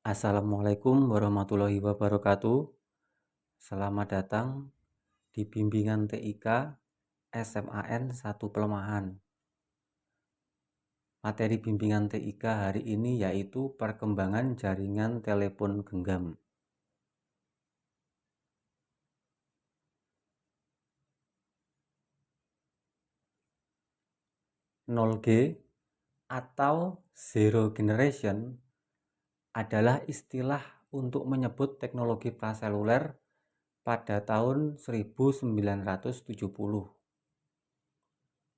Assalamualaikum warahmatullahi wabarakatuh. Selamat datang di bimbingan TIK SMAN 1 Pelemahan. Materi bimbingan TIK hari ini yaitu perkembangan jaringan telepon genggam. 0G atau Zero Generation adalah istilah untuk menyebut teknologi praseluler pada tahun 1970.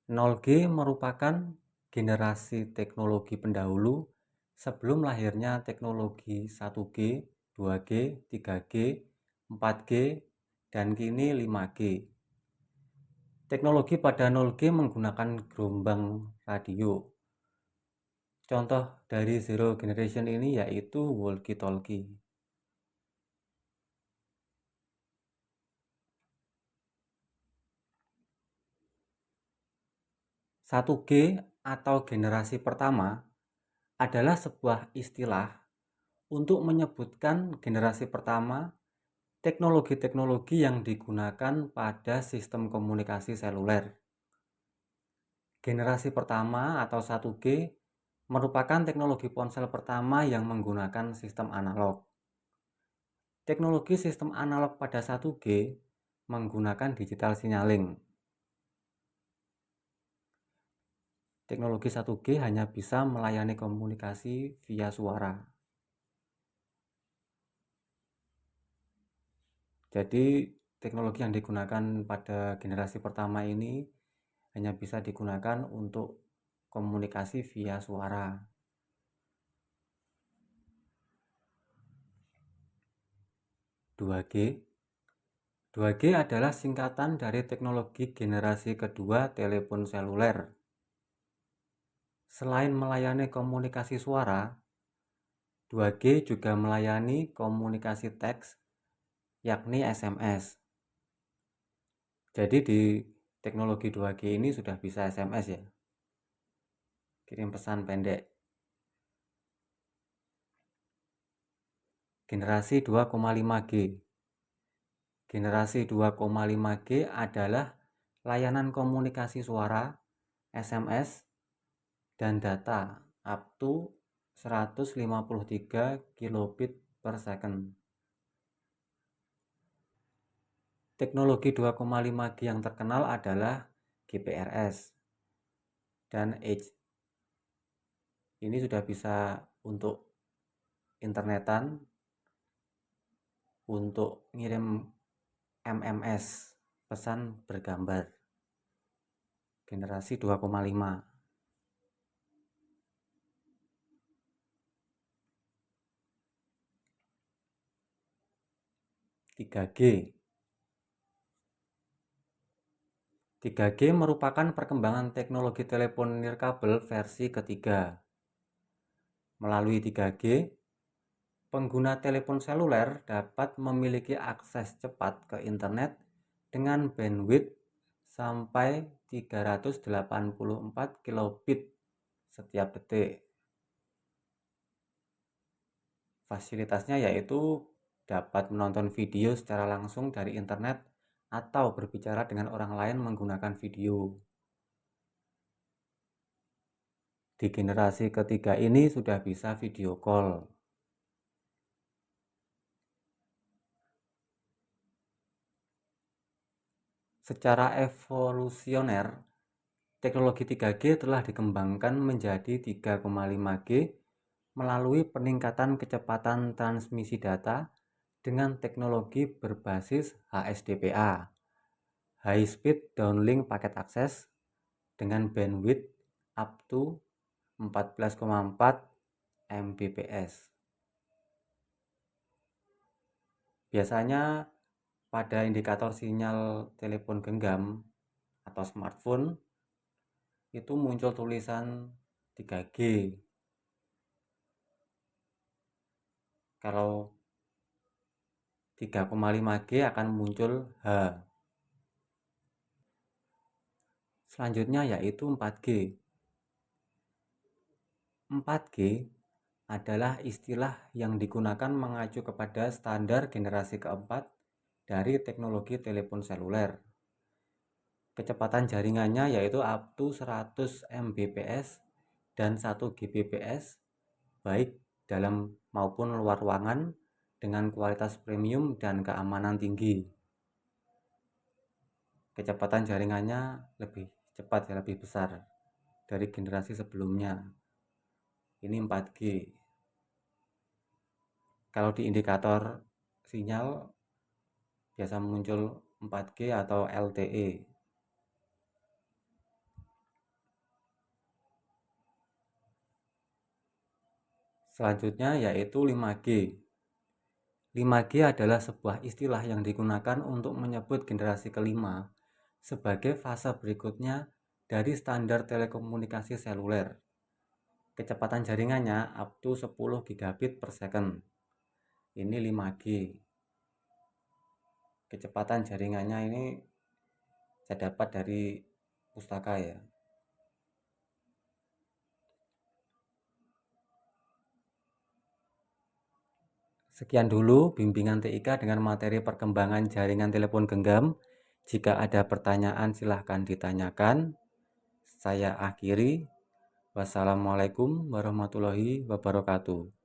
0G merupakan generasi teknologi pendahulu sebelum lahirnya teknologi 1G, 2G, 3G, 4G, dan kini 5G. Teknologi pada 0G menggunakan gelombang radio. Contoh dari Zero Generation ini yaitu walkie-talkie. 1G atau generasi pertama adalah sebuah istilah untuk menyebutkan generasi pertama teknologi-teknologi yang digunakan pada sistem komunikasi seluler. Generasi pertama atau 1G merupakan teknologi ponsel pertama yang menggunakan sistem analog. Teknologi sistem analog pada 1G menggunakan digital signaling. Teknologi 1G hanya bisa melayani komunikasi via suara. Jadi teknologi yang digunakan pada generasi pertama ini hanya bisa digunakan untuk komunikasi via suara. 2G 2G adalah singkatan dari teknologi generasi kedua telepon seluler. Selain melayani komunikasi suara, 2G juga melayani komunikasi teks, yakni SMS. Jadi di teknologi 2G ini sudah bisa SMS ya, kirim pesan pendek. Generasi 2,5G. Generasi 2,5G adalah layanan komunikasi suara, SMS, dan data up to 153 kilobit per second. Teknologi 2,5G yang terkenal adalah GPRS dan Edge. Ini sudah bisa untuk internetan, untuk ngirim MMS, pesan bergambar. Generasi 2,5. 3G 3G merupakan perkembangan teknologi telepon nirkabel versi ketiga. Melalui 3G, pengguna telepon seluler dapat memiliki akses cepat ke internet dengan bandwidth sampai 384 kilobit setiap detik. Fasilitasnya yaitu dapat menonton video secara langsung dari internet atau berbicara dengan orang lain menggunakan video. Di generasi ketiga ini sudah bisa video call. Secara evolusioner, teknologi 3G telah dikembangkan menjadi 3,5G melalui peningkatan kecepatan transmisi data dengan teknologi berbasis HSDPA, High Speed Downlink Packet Access, dengan bandwidth up to 14,4 Mbps. Biasanya pada indikator sinyal telepon genggam atau smartphone itu muncul tulisan 3G. Kalau 3,5G akan muncul H. Selanjutnya yaitu 4G. 4G adalah istilah yang digunakan mengacu kepada standar generasi keempat dari teknologi telepon seluler. Kecepatan jaringannya yaitu up to 100 Mbps dan 1 Gbps, baik dalam maupun luar ruangan, dengan kualitas premium dan keamanan tinggi. Kecepatan jaringannya lebih cepat ya, lebih besar dari generasi sebelumnya. Ini 4G. Kalau di indikator sinyal biasa muncul 4G atau LTE. Selanjutnya yaitu 5G. 5G adalah sebuah istilah yang digunakan untuk menyebut generasi kelima sebagai fase berikutnya dari standar telekomunikasi seluler. Kecepatan jaringannya up to 10 gigabit per second. Ini 5G. Kecepatan jaringannya ini saya dapat dari pustaka ya. Sekian dulu bimbingan TIK dengan materi perkembangan jaringan telepon genggam. Jika ada pertanyaan silahkan ditanyakan. Saya akhiri. Wassalamualaikum warahmatullahi wabarakatuh.